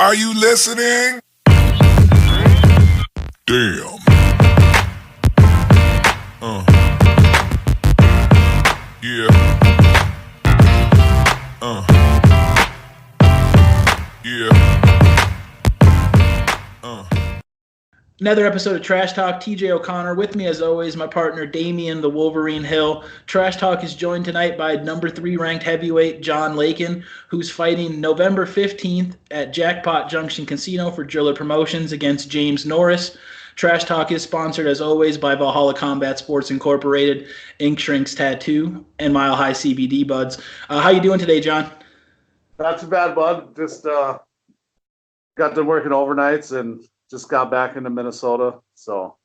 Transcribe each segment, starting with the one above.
Are you listening? Damn. Yeah. Yeah. Another episode of Trash Talk. TJ O'Connor with me as always, my partner Damian the Wolverine Hill. Trash Talk is joined tonight by number 3 ranked heavyweight John Loeken, who's fighting November 15th at Jackpot Junction Casino for Driller Promotions against James Norris. Trash Talk is sponsored as always by Valhalla Combat Sports Incorporated, Ink Shrinks Tattoo, and Mile High CBD Buds. How you doing today, John? Not too bad, bud. Just got to working overnights and just got back into Minnesota, so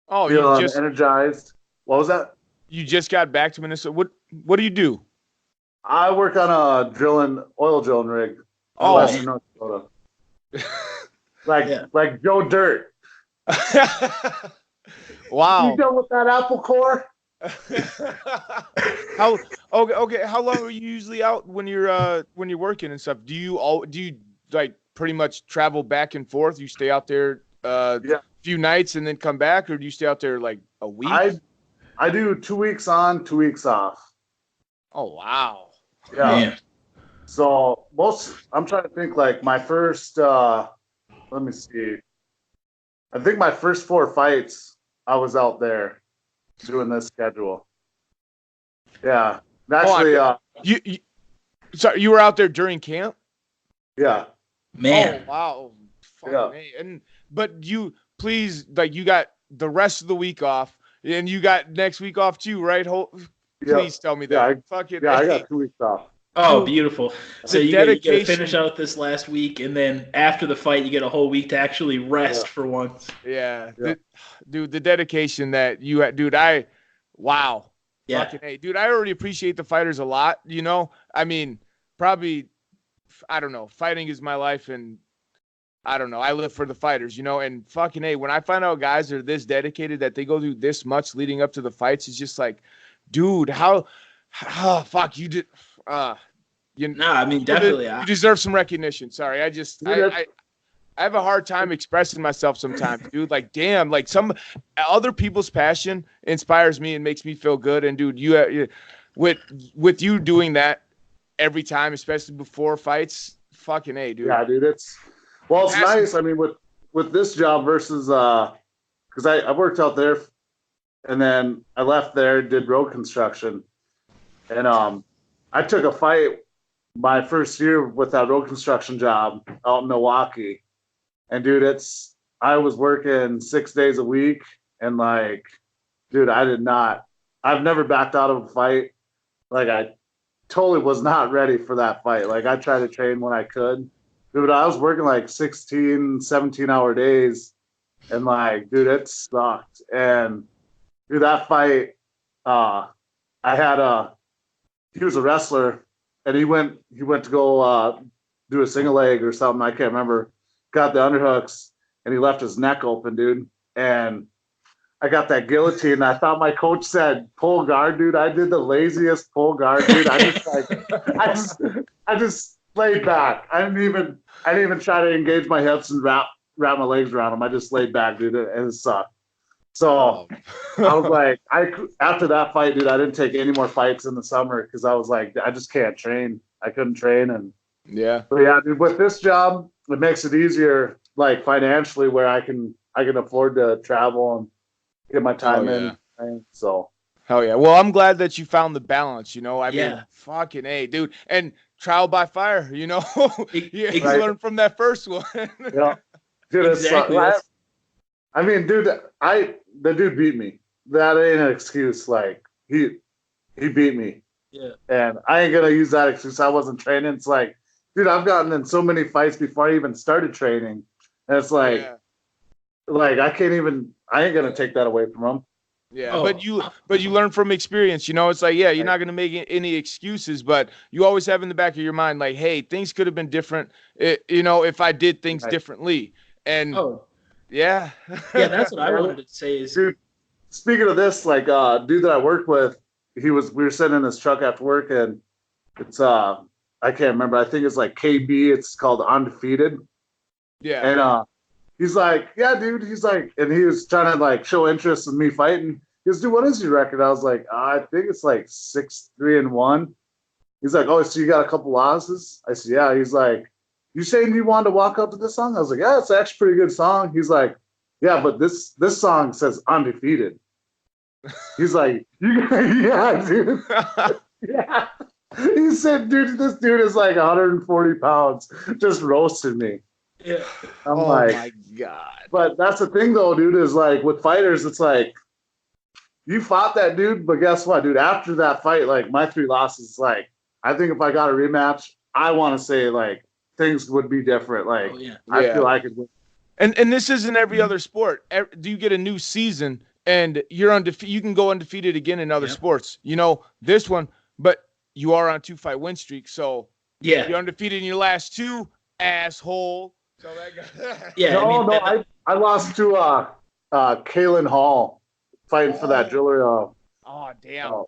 feeling energized. What was that? You just got back to Minnesota. What do you do? I work on a oil drilling rig. Oh, Western North Dakota. Like Joe Dirt. Wow. You done with that apple core? Okay. How long are you usually out when you're working and stuff? Do you like pretty much travel back and forth? You stay out there a few nights and then come back, or do you stay out there like a week? I do 2 weeks on, 2 weeks off. Oh wow. Yeah. Man. So I'm trying to think, like my first let me see. I think my first 4 fights I was out there doing this schedule. Yeah. Actually sorry, you were out there during camp? Yeah. Man. Oh, wow. Yeah. But you got the rest of the week off, and you got next week off too, right? Please tell me that. I got 2 weeks off. Oh, beautiful. So you get to finish out this last week, and then after the fight, you get a whole week to actually rest for once. Yeah. Dude, the dedication that you had, dude, wow. Yeah. Fucking hey, dude, I already appreciate the fighters a lot, you know? I mean, probably, I don't know, fighting is my life, and I don't know, I live for the fighters, you know? And fucking hey, when I find out guys are this dedicated that they go through this much leading up to the fights, it's just like, dude, fuck, you did, I mean, definitely. You deserve some recognition. Sorry, I have a hard time expressing myself sometimes, dude. Like, damn, like some other people's passion inspires me and makes me feel good. And dude, you with you doing that every time, especially before fights, fucking hey, dude. Yeah, dude, it's nice. I mean, with this job versus because I worked out there, and then I left there, did road construction, and I took a fight my first year with that road construction job out in Milwaukee. And dude, I was working 6 days a week, and like, dude, I've never backed out of a fight. Like, I totally was not ready for that fight. Like, I tried to train when I could. Dude, I was working like 16, 17-hour days, and like, dude, it sucked. And dude, that fight, he was a wrestler, and he went to go do a single leg or something. I can't remember. Got the underhooks, and he left his neck open, dude. And I got that guillotine. I thought my coach said pull guard, dude. I did the laziest pull guard, dude. I just laid back. I didn't even try to engage my hips and wrap my legs around them. I just laid back, dude, and it sucked. So I was like, after that fight, dude, I didn't take any more fights in the summer because I was like, I just can't train. I couldn't train, and but yeah, dude, with this job, it makes it easier, like financially, where I can afford to travel and get my time in. Right? So hell yeah. Well, I'm glad that you found the balance. You know, I mean, fucking hey, dude, and trial by fire. You know, you learn from that first one. Yeah, dude, exactly. I mean, dude, the dude beat me. That ain't an excuse. Like he beat me. Yeah. And I ain't gonna use that excuse. I wasn't training. It's like, dude, I've gotten in so many fights before I even started training. And it's like, I ain't gonna take that away from him. Yeah, but you learn from experience. You know, it's like, you're not gonna make any excuses, but you always have in the back of your mind, like, hey, things could have been different. You know, if I did things differently. And yeah, that's what I wanted to say. Is dude, speaking of this, like, dude that I worked with, we were sitting in his truck after work, and it's I can't remember. I think it's like KB. It's called Undefeated. Yeah. And he's like, yeah, dude. He's like, and he was trying to like show interest in me fighting. He goes, dude, what is your record? I was like, I think it's like 6-3-1. He's like, oh, so you got a couple losses? I said, yeah. He's like, you saying you wanted to walk up to this song? I was like, yeah, it's actually a pretty good song. He's like, yeah, but this song says undefeated. He's like, yeah, dude. Yeah. He said, dude, this dude is like 140 pounds, just roasted me. Yeah. I'm Oh like, my God. but that's the thing though, dude, is like with fighters, it's like, you fought that dude, but guess what, dude? After that fight, like my 3 losses, like, I think if I got a rematch, I want to say like things would be different. Like, I feel I could win. And this isn't every other sport. Do you get a new season and you're undefeated? You can go undefeated again in other sports. You know, this one, but you are on 2-fight win streak. So you're undefeated in your last 2, asshole. So that guy. I lost to Kalen Hall fighting for that jewelry. Oh, damn.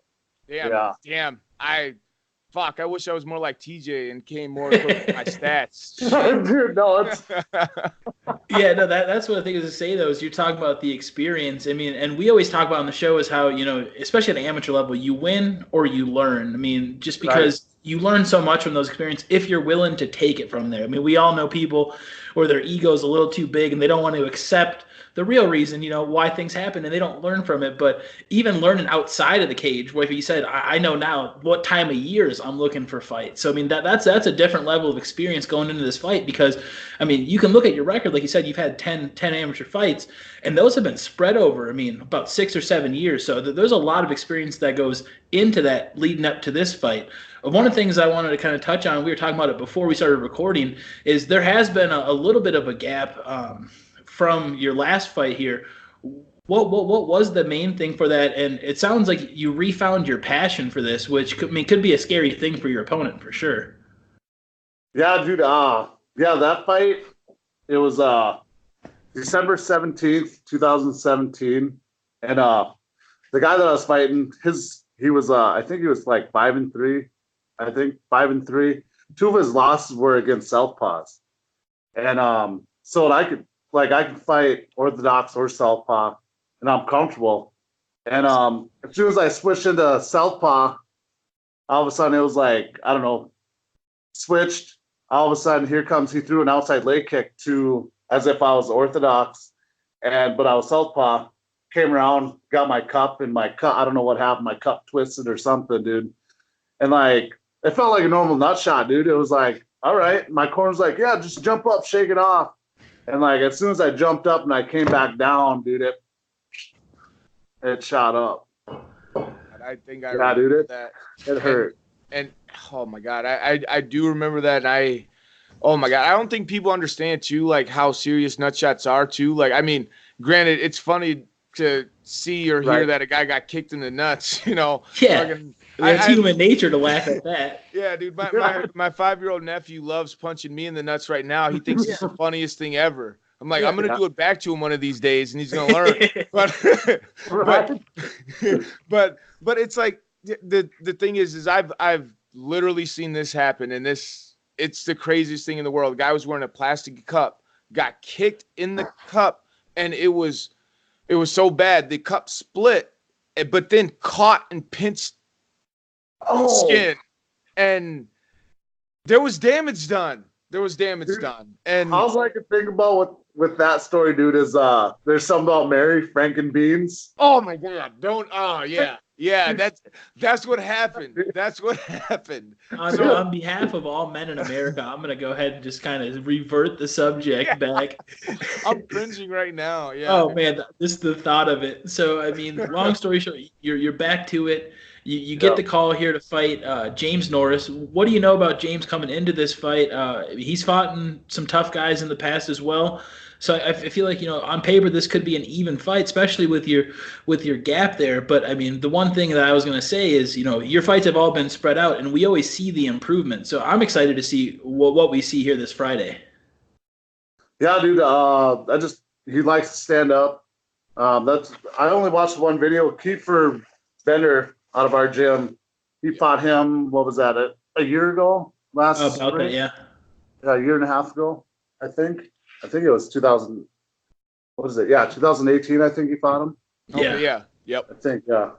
Damn. I wish I was more like TJ and came more close to my stats. Dude, no, it's that's what I think is to say though, is you're talking about the experience. I mean, and we always talk about on the show is how, you know, especially at an amateur level, you win or you learn. I mean, just because you learn so much from those experiences if you're willing to take it from there. I mean, we all know people where their ego's a little too big and they don't want to accept the real reason, you know, why things happen, and they don't learn from it. But even learning outside of the cage, like you said, I know now what time of years I'm looking for fights. So I mean, that's a different level of experience going into this fight, because I mean, you can look at your record, like you said, you've had 10 amateur fights, and those have been spread over, I mean, about 6 or 7 years. So there's a lot of experience that goes into that leading up to this fight. One of the things I wanted to kind of touch on, we were talking about it before we started recording, is there has been a little bit of a gap from your last fight here. What was the main thing for that? And it sounds like you refound your passion for this, which could be a scary thing for your opponent for sure. Yeah, dude. That fight, it was December 17th, 2017, and the guy that I was fighting, he was I think he was like 5-3. I think 5-3. 2 of his losses were against Southpaws, and so I can fight orthodox or southpaw, and I'm comfortable. And as soon as I switched into southpaw, all of a sudden it was like, I don't know, switched. All of a sudden, he threw an outside leg kick to as if I was orthodox, but I was southpaw. Came around, got my cup, and my cup, I don't know what happened, my cup twisted or something, dude. And like, it felt like a normal nut shot, dude. It was like, all right. My corner's like, yeah, just jump up, shake it off. And like, as soon as I jumped up and I came back down, dude, it shot up. I think I remember that. It hurt. And oh my God, I do remember that. And oh my God, I don't think people understand too, like how serious nut shots are too. Like, I mean, granted, it's funny to see or hear that a guy got kicked in the nuts, you know. Yeah. It's human nature to laugh at that. Yeah, dude. My 5-year-old nephew loves punching me in the nuts right now. He thinks it's the funniest thing ever. I'm like, I'm gonna do it back to him one of these days, and he's gonna learn. But it's like the thing is I've literally seen this happen, and it's the craziest thing in the world. The guy was wearing a plastic cup, got kicked in the cup, and it was so bad the cup split, but then caught and pinched skin, and there was damage done. And all I can think about with that story, dude, is there's something about Mary Franken beans. Oh my God! Yeah. That's what happened. That's what happened. On behalf of all men in America, I'm gonna go ahead and just kind of revert the subject back. I'm cringing right now. Yeah. Oh man, just the thought of it. So I mean, long story short, you're back to it. You get the call here to fight James Norris. What do you know about James coming into this fight? He's fought some tough guys in the past as well. So I feel like, you know, on paper this could be an even fight, especially with your gap there. But I mean, the one thing that I was going to say is, you know, your fights have all been spread out, and we always see the improvement. So I'm excited to see what we see here this Friday. Yeah, dude. He likes to stand up. I only watched one video. Kiefer Bender out of our gym. He fought him. What was that? A year ago? last About spring, that, yeah. a year and a half ago, I think. I think it was 2000. What is it? Yeah, 2018. I think he fought him. Okay, yeah. Yep. I think, yeah.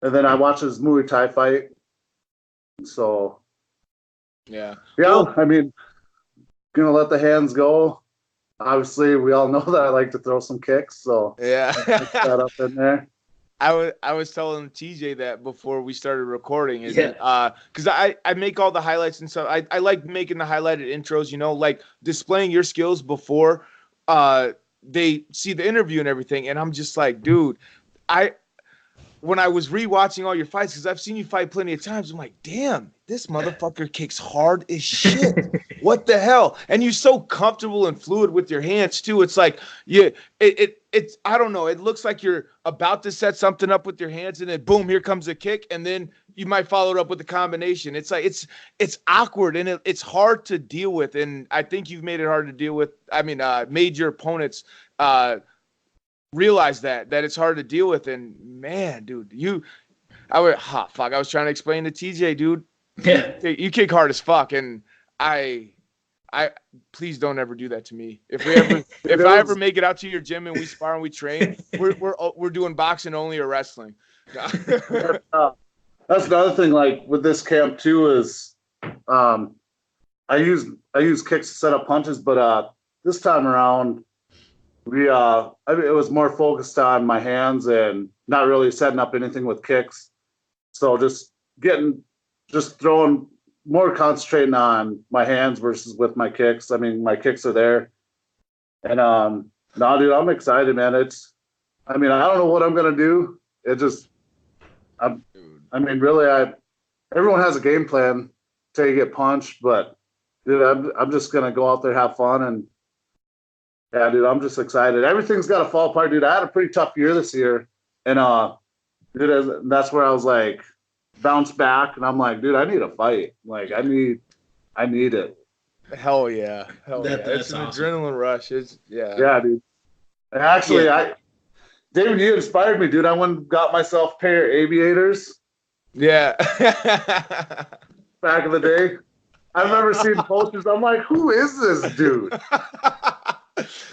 And then I watched his Muay Thai fight. So, Yeah. yeah, Well, I mean, gonna let the hands go. Obviously, we all know that I like to throw some kicks, so yeah. mix that up in there. I was telling TJ that before we started recording is Yeah. because I make all the highlights and stuff. I like making the highlighted intros, you know, like displaying your skills before they see the interview and everything. And I'm just like, dude, when I was rewatching all your fights, because I've seen you fight plenty of times, I'm like, damn, this motherfucker kicks hard as shit. What the hell? And you're so comfortable and fluid with your hands too. It's like, yeah, it's I don't know. It looks like you're about to set something up with your hands, and then boom, here comes a kick, and then you might follow it up with a combination. It's like it's awkward and it's hard to deal with. And I think you've made it hard to deal with. I mean, made your opponents realize that it's hard to deal with. And man, dude, I was trying to explain to TJ, dude. Yeah. You kick hard as fuck, and I please don't ever do that to me. If I ever make it out to your gym and we spar and we train, we're doing boxing only or wrestling. That's another thing. Like with this camp too, is I use kicks to set up punches, but this time around it was more focused on my hands and not really setting up anything with kicks. So just throwing, more concentrating on my hands versus with my kicks. I mean, my kicks are there. And no, dude, I'm excited, man. I don't know what I'm gonna do. Really, everyone has a game plan till you get punched, but dude, I'm just gonna go out there, have fun, and yeah, dude, I'm just excited. Everything's got to fall apart, dude. I had a pretty tough year this year, and dude, that's where I was like, bounce back, and I'm like, dude, I need a fight. Like, I need it. Hell yeah, it's an awesome. adrenaline rush. Yeah, dude. And actually, David, you inspired me, dude. I went and got myself a pair of aviators. Yeah. Back in the day, I remember seeing posters. I'm like, who is this dude?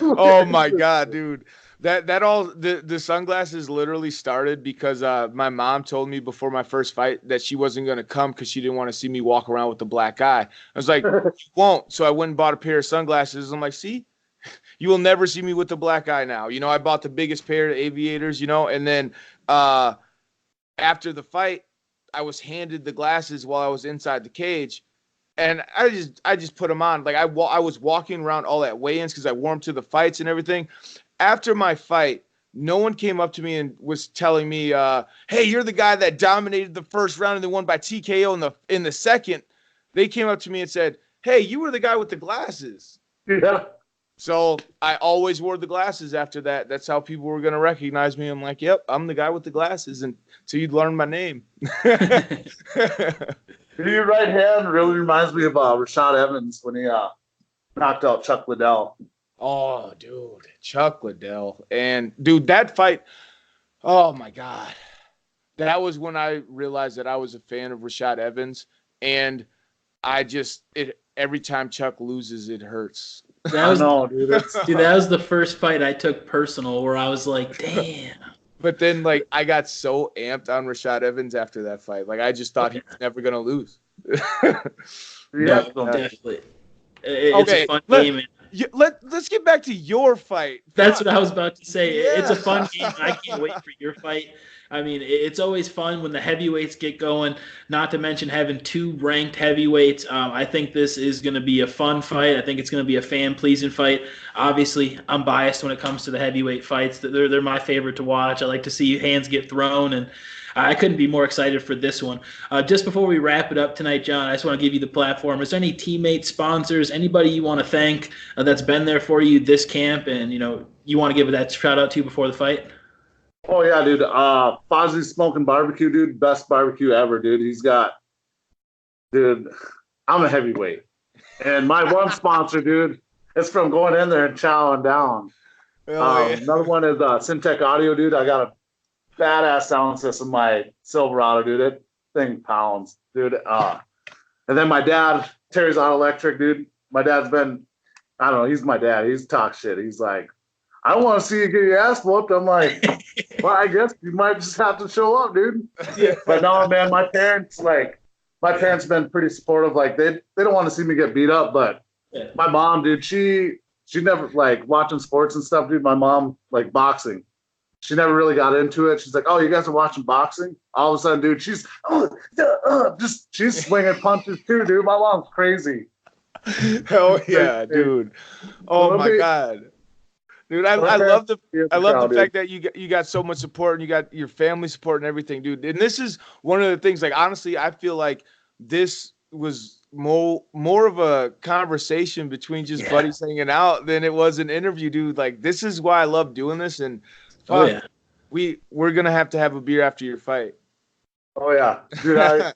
Oh my god, dude. The sunglasses literally started because my mom told me before my first fight that she wasn't going to come because she didn't want to see me walk around with the black eye. I was like, you won't. So I went and bought a pair of sunglasses. I'm like, see, you will never see me with the black eye now. You know, I bought the biggest pair of aviators, you know, and then after the fight, I was handed the glasses while I was inside the cage. And I just put them on. Like I was walking around all at weigh-ins because I warmed to the fights and everything. After my fight, no one came up to me and was telling me, "Hey, you're the guy that dominated the first round and then won by TKO in the second." They came up to me and said, "Hey, you were the guy with the glasses." Yeah. So I always wore the glasses after that. That's how people were going to recognize me. I'm like, "Yep, I'm the guy with the glasses," until you'd learn my name. Your right hand really reminds me of Rashad Evans when he knocked out Chuck Liddell. Oh, dude, Chuck Liddell. And, dude, that fight, oh, my God. That was when I realized that I was a fan of Rashad Evans. And every time Chuck loses, it hurts. Dude. Dude, that was the first fight I took personal where I was like, damn. But then, like, I got so amped on Rashad Evans after that fight. Like, I just thought he was never going to lose. Yeah, definitely. It's a fun game. Let's get back to your fight. That's what I was about to say. Yeah. It's a fun game. I can't wait for your fight. I mean, it's always fun when the heavyweights get going, not to mention having two ranked heavyweights. I think this is going to be a fun fight. I think it's going to be a fan-pleasing fight. Obviously, I'm biased when it comes to the heavyweight fights. They're my favorite to watch. I like to see hands get thrown, and I couldn't be more excited for this one. Just before we wrap it up tonight, John, I just want to give you the platform. Is there any teammates, sponsors, anybody you want to thank that's been there for you this camp, and you want to give that shout out to before the fight? Oh yeah, dude. Fozzie's Smoking Barbecue, dude. Best barbecue ever, dude. I'm a heavyweight. And my one sponsor, dude, is from going in there and chowing down. Oh, yeah. Another one is Syntech Audio, dude. I got a badass sound system, my Silverado, dude. That thing pounds, dude. And And then my dad, Terry's on electric, dude. My dad's been, I don't know, he's my dad. He's talk shit. He's like, I don't want to see you get your ass whooped. I'm like, well, I guess you might just have to show up, dude. Yeah. But no, man, my parents been pretty supportive. Like they don't want to see me get beat up, but Yeah. my mom, dude, she never like watching sports and stuff, dude. My mom like boxing. She never really got into it. She's like, "Oh, you guys are watching boxing?" All of a sudden, dude, she's swinging punches too, dude. My mom's crazy. Hell yeah, dude. Oh my God. Dude, I love the fact that you got so much support and you got your family support and everything, dude. And this is one of the things, like, honestly, I feel like this was more of a conversation between just buddies hanging out than it was an interview, dude. Like, this is why I love doing this. And fuck, we're gonna have to have a beer after your fight. Oh yeah, dude,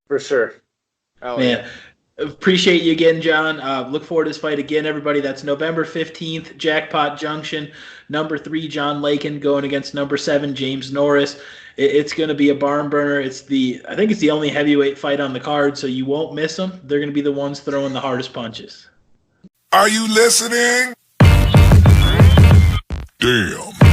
for sure. Oh, Man. yeah. Appreciate you again, John. Look forward to this fight again, everybody. That's November 15th, Jackpot Junction. Number 3, John Lakin going against number 7, James Norris. It's going to be a barn burner. I think it's the only heavyweight fight on the card, so you won't miss them. They're going to be the ones throwing the hardest punches. Are you listening? Damn.